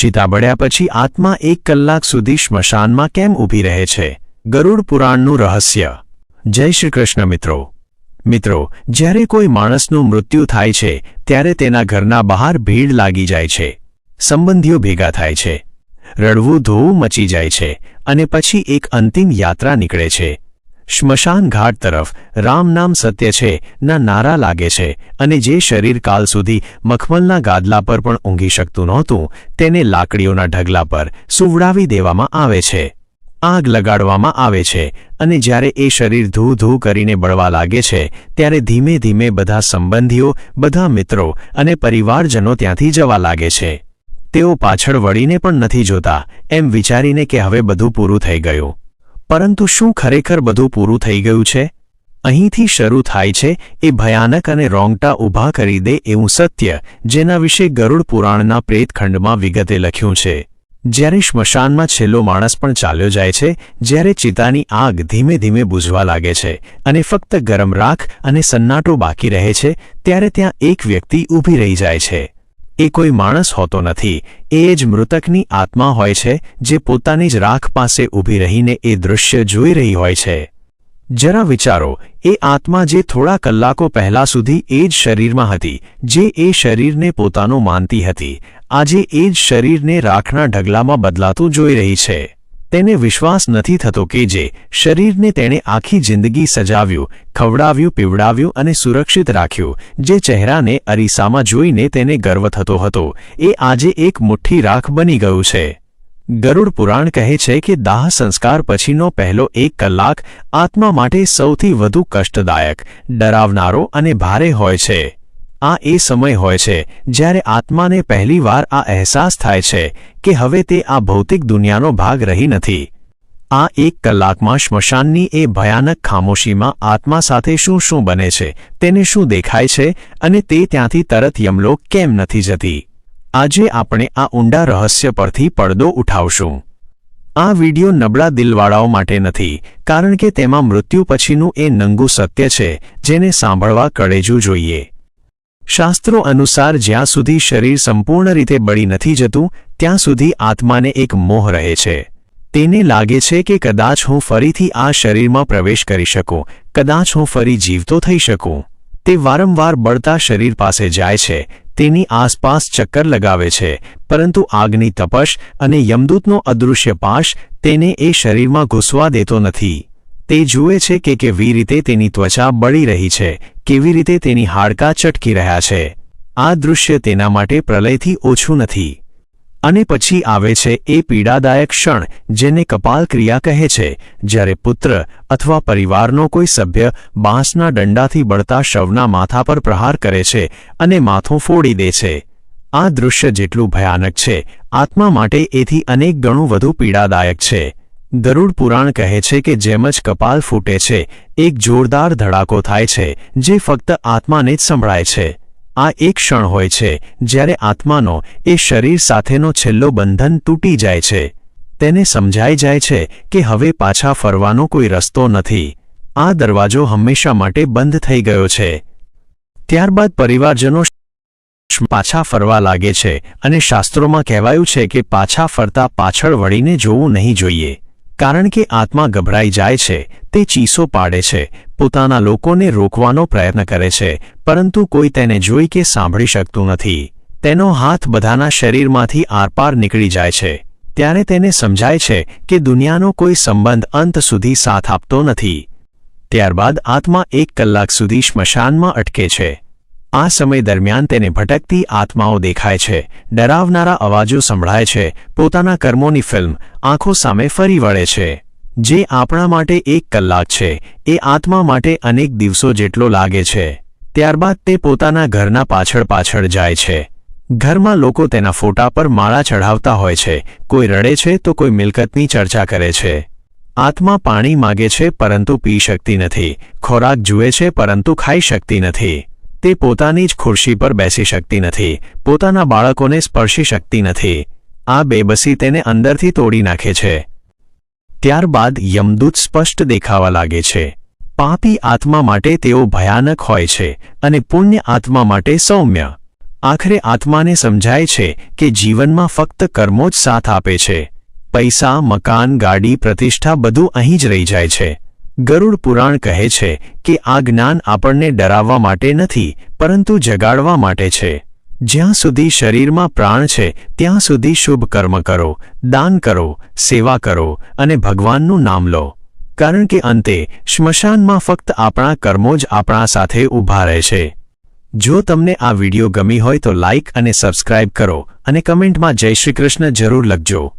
ચિતા બળ્યા પછી આત્મા 1 કલાક સુધી સ્મશાનમાં કેમ ઊભી રહે છે? ગરુડ પુરાણનું રહસ્ય। જય શ્રી કૃષ્ણ મિત્રો, જ્યારે કોઈ માણસનું મૃત્યુ થાય છે ત્યારે તેના ઘરના બહાર ભીડ લાગી જાય છે, સંબંધીઓ ભેગા થાય છે, રડવું ધોવું મચી જાય છે અને પછી એક અંતિમ યાત્રા નીકળે છે। સ્મશાન ઘાટ તરફ રામ નામ સત્ય છે ના નારા લાગે છે અને જે શરીર કાલ સુધી મખમલના ગાદલા પર પણ ઊંઘી શકતું નહોતું તેને લાકડીઓના ઢગલા પર સુવડાવી દેવામાં આવે છે, આગ લગાડવામાં આવે છે અને જ્યારે એ શરીર ધૂ ધૂ કરીને બળવા લાગે છે ત્યારે ધીમે ધીમે બધા સંબંધીઓ, બધા મિત્રો અને પરિવારજનો ત્યાંથી જવા લાગે છે। તેઓ પાછળ વળીને પણ નથી જોતા એમ વિચારીને કે હવે બધું પૂરું થઈ ગયું। પરંતુ શું ખરેખર બધું પૂરું થઈ ગયું છે? અહીંથી શરૂ થાય છે એ ભયાનક અને રોંગટા ઊભા કરી દે એવું સત્ય જેના વિશે ગરુડ પુરાણના પ્રેતખંડમાં વિગતે લખ્યું છે। જ્યારે સ્મશાનમાં છેલ્લો માણસ પણ ચાલ્યો જાય છે, જ્યારે ચિતાની આગ ધીમે ધીમે બુઝવા લાગે છે અને ફક્ત ગરમ રાખ અને સન્નાટો બાકી રહે છે, ત્યારે ત્યાં એક વ્યક્તિ ઊભી રહી જાય છે। એ કોઈ માણસ હોતો નથી, એ જ મૃતકની આત્મા હોય છે જે પોતાની જ રાખ પાસે ઊભી રહીને એ દૃશ્ય જોઈ રહી હોય છે। જરા વિચારો, એ આત્મા જે થોડા કલાકો પહેલા સુધી એ જ શરીરમાં હતી, જે એ શરીરને પોતાનું માનતી હતી, આજે એ જ શરીરને રાખના ઢગલામાં બદલાતું જોઈ રહી છે। તેને વિશ્વાસ નથી થતો કે જે શરીરને તેણે આખી જિંદગી સજાવ્યું, ખવડાવ્યું, પીવડાવ્યું અને સુરક્ષિત રાખ્યું, જે ચહેરાને અરીસામાં જોઈને તેને ગર્વ થતો હતો, એ આજે એક મુઠ્ઠી રાખ બની ગયું છે। ગરુડ પુરાણ કહે છે કે દાહ સંસ્કાર પછીનો પહેલો 1 કલાક આત્મા માટે સૌથી વધુ કષ્ટદાયક, ડરાવનારો અને ભારે હોય છે। આ એ સમય હોય છે જ્યારે આત્માને પહેલીવાર આ અહેસાસ થાય છે કે હવે તે આ ભૌતિક દુનિયાનો ભાગ રહી નથી। આ 1 કલાકમાં સ્મશાનની એ ભયાનક ખામોશીમાં આત્મા સાથે શું શું બને છે, તેને શું દેખાય છે અને તે ત્યાંથી તરત યમલોક કેમ નથી જતી? આજે આપણે આ ઊંડા રહસ્ય પરથી પડદો ઉઠાવશું। આ વિડિયો નબળા દિલવાળાઓ માટે નથી, કારણ કે તેમાં મૃત્યુ પછીનું એ નંગું સત્ય છે જેને સાંભળવા કળેજું જોઈએ। શાસ્ત્રો અનુસાર જ્યાં સુધી શરીર સંપૂર્ણ રીતે બળી નથી જતું ત્યાં સુધી આત્માને એક મોહ રહે છે। તેને લાગે છે કે કદાચ હું ફરીથી આ શરીરમાં પ્રવેશ કરી શકું, કદાચ હું ફરી જીવતો થઈ શકું। તે વારંવાર બળતા શરીર પાસે જાય છે, તેની આસપાસ ચક્કર લગાવે છે, પરંતુ આગની તપશ અને યમદૂતનો અદૃશ્ય પાશ તેને એ શરીરમાં ઘૂસવા દેતો નથી। તે જુએ છે કે કેવી રીતે તેની ત્વચા બળી રહી છે, કેવી રીતે તેની હાડકાં ચટકી રહ્યા છે। આ દૃશ્ય તેના માટે પ્રલયથી ઓછું નથી। અને પછી આવે છે એ પીડાદાયક ક્ષણ જેને કપાલ ક્રિયા કહે છે, જ્યારે પુત્ર અથવા પરિવારનો કોઈ સભ્ય બાંસના દંડાથી બળતા શવના માથા પર પ્રહાર કરે છે અને માથું ફોડી દે છે। આ દૃશ્ય જેટલું ભયાનક છે, આત્મા માટે એથી અનેક ગણું વધુ પીડાદાયક છે। ગરુડ પુરાણ કહે છે કે જેમ જ કપાલ ફૂટે છે, એક જોરદાર ધડાકો થાય છે જે ફક્ત આત્માને જ સંભળાય છે। આ એક ક્ષણ હોય છે જ્યારે આત્માનો એ શરીર સાથેનો છેલ્લો બંધન તૂટી જાય છે। તેને સમજાઈ જાય છે કે હવે પાછા ફરવાનો કોઈ રસ્તો નથી, આ દરવાજો હંમેશા માટે બંધ થઈ ગયો છે। ત્યારબાદ પરિવારજનો પાછા ફરવા લાગે છે અને શાસ્ત્રોમાં કહેવાયું છે કે પાછા ફરતા પાછળ વળીને જોવું નહીં જોઈએ, કારણ કે આત્મા ગભરાઈ જાય છે, તે ચીસો પાડે છે, પોતાના લોકોને રોકવાનો પ્રયત્ન કરે છે, પરંતુ કોઈ તેને જોઈ કે સાંભળી શકતું નથી। તેનો હાથ બધાના શરીરમાંથી આરપાર નીકળી જાય છે, ત્યારે તેને સમજાય છે કે દુનિયાનો કોઈ સંબંધ અંત સુધી સાથ આપતો નથી। ત્યારબાદ આત્મા 1 કલાક સુધી સ્મશાનમાં અટકે છે। આ સમય દરમિયાન તેને ભટકતી આત્માઓ દેખાય છે, ડરાવનારા અવાજો સંભળાય છે, પોતાના કર્મોની ફિલ્મ આંખો સામે ફરી વળે છે। જે આપણા માટે 1 કલાક છે, એ આત્મા માટે અનેક દિવસો જેટલો લાગે છે। ત્યારબાદ તે પોતાના ઘરના પાછળ જાય છે। ઘરમાં લોકો તેના ફોટા પર માળા ચઢાવતા હોય છે, કોઈ રડે છે તો કોઈ મિલકતની ચર્ચા કરે છે। આત્મા પાણી માગે છે પરંતુ પી શકતી નથી, ખોરાક જુએ છે પરંતુ ખાઈ શકતી નથી। તે પોતાની જ ખુરશી પર બેસી શકતી નથી, પોતાના બાળકોને સ્પર્શી શકતી નથી। આ બેબસી તેને અંદરથી તોડી નાખે છે। ત્યારબાદ યમદૂત સ્પષ્ટ દેખાવા લાગે છે। પાપી આત્મા માટે તેઓ ભયાનક હોય છે અને પુણ્ય આત્મા માટે સૌમ્ય। આખરે આત્માને સમજાય છે કે જીવનમાં ફક્ત કર્મો જ સાથ આપે છે. પૈસા, મકાન, ગાડી, પ્રતિષ્ઠા બધું અહીં જ રહી જાય છે. ગરુડ પુરાણ કહે છે કે આ જ્ઞાન આપણને ડરાવવા માટે નથી, પરંતુ જગાડવા માટે છે. જ્યાં સુધી શરીરમાં પ્રાણ છે ત્યાં સુધી શુભ કર્મ કરો, દાન કરો, સેવા કરો અને ભગવાનનું નામ લો. કારણ કે અંતે શ્મશાનમાં ફક્ત આપણા કર્મો જ આપણા સાથે ઊભા રહે છે. જો તમને આ વિડિયો ગમી હોય તો લાઇક અને સબસ્ક્રાઇબ કરો અને કમેન્ટમાં જય શ્રી કૃષ્ણ જરૂર લખજો.